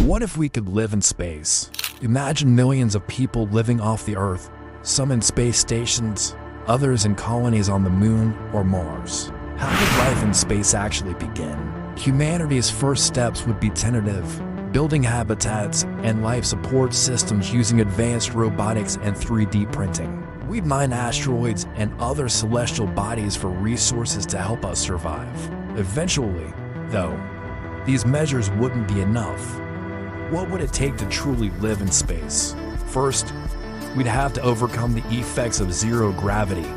What if we could live in space? Imagine millions of people living off the Earth, some in space stations, others in colonies on the Moon or Mars. How would life in space actually begin? Humanity's first steps would be tentative, building habitats and life support systems using advanced robotics and 3D printing. We'd mine asteroids and other celestial bodies for resources to help us survive. Eventually, though, these measures wouldn't be enough. What would it take to truly live in space? First, we'd have to overcome the effects of zero gravity.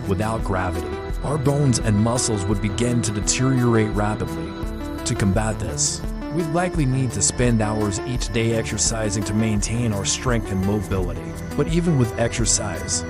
Without gravity, our bones and muscles would begin to deteriorate rapidly. To combat this, we'd likely need to spend hours each day exercising to maintain our strength and mobility. But even with exercise,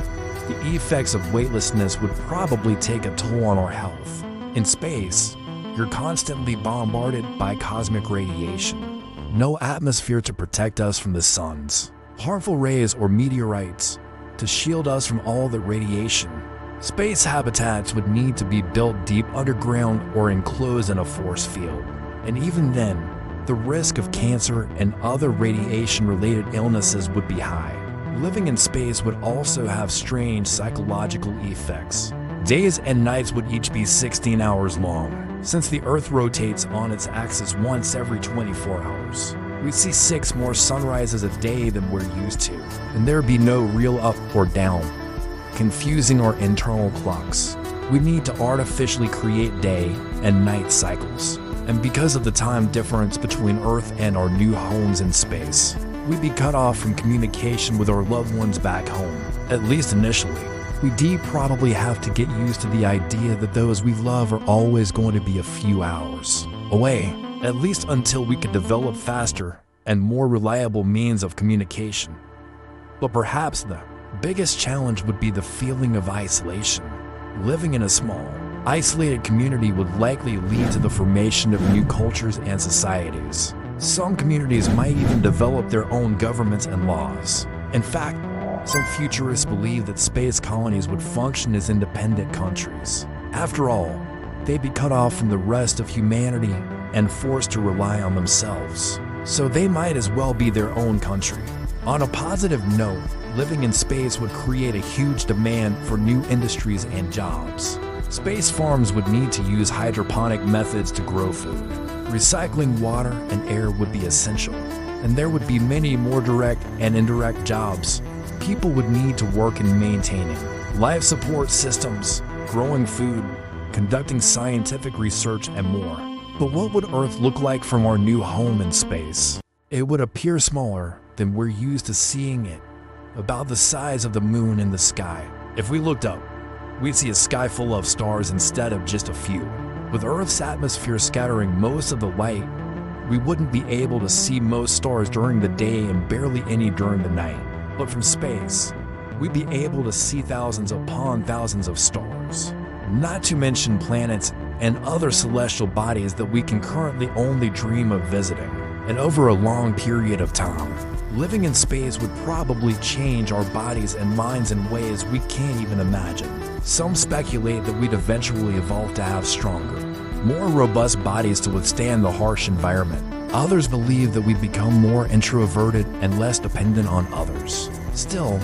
the effects of weightlessness would probably take a toll on our health. In space, you're constantly bombarded by cosmic radiation. No atmosphere to protect us from the sun's harmful rays or meteorites to shield us from all the radiation. Space habitats would need to be built deep underground or enclosed in a force field. And even then, the risk of cancer and other radiation-related illnesses would be high. Living in space would also have strange psychological effects. Days and nights would each be 16 hours long. Since the Earth rotates on its axis once every 24 hours, we'd see 6 more sunrises a day than we're used to, and there'd be no real up or down, confusing our internal clocks. We need to artificially create day and night cycles. And because of the time difference between Earth and our new homes in space, we'd be cut off from communication with our loved ones back home, at least initially. We'd probably have to get used to the idea that those we love are always going to be a few hours away, at least until we could develop faster and more reliable means of communication. But perhaps the biggest challenge would be the feeling of isolation. Living in a small, isolated community would likely lead to the formation of new cultures and societies. Some communities might even develop their own governments and laws. In fact, some futurists believe that space colonies would function as independent countries. After all, they'd be cut off from the rest of humanity and forced to rely on themselves. So they might as well be their own country. On a positive note, living in space would create a huge demand for new industries and jobs. Space farms would need to use hydroponic methods to grow food. Recycling water and air would be essential, and there would be many more direct and indirect jobs people would need to work in maintaining life support systems, growing food, conducting scientific research, and more. But what would Earth look like from our new home in space? It would appear smaller than we're used to seeing it, about the size of the moon in the sky. If we looked up, we'd see a sky full of stars instead of just a few. With Earth's atmosphere scattering most of the light, we wouldn't be able to see most stars during the day and barely any during the night. But from space, we'd be able to see thousands upon thousands of stars, not to mention planets and other celestial bodies that we can currently only dream of visiting. And over a long period of time, living in space would probably change our bodies and minds in ways we can't even imagine. Some speculate that we'd eventually evolve to have stronger, more robust bodies to withstand the harsh environment. Others believe that we've become more introverted and less dependent on others. Still,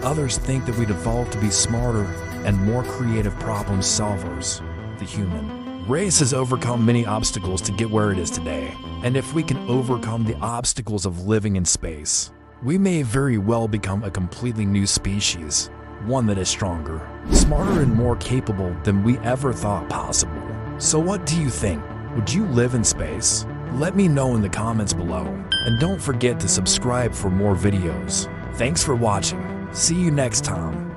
others think that we'd evolve to be smarter and more creative problem solvers. The human race has overcome many obstacles to get where it is today. And if we can overcome the obstacles of living in space, we may very well become a completely new species, one that is stronger, smarter, and more capable than we ever thought possible. So what do you think? Would you live in space? Let me know in the comments below. And don't forget to subscribe for more videos. Thanks for watching. See you next time.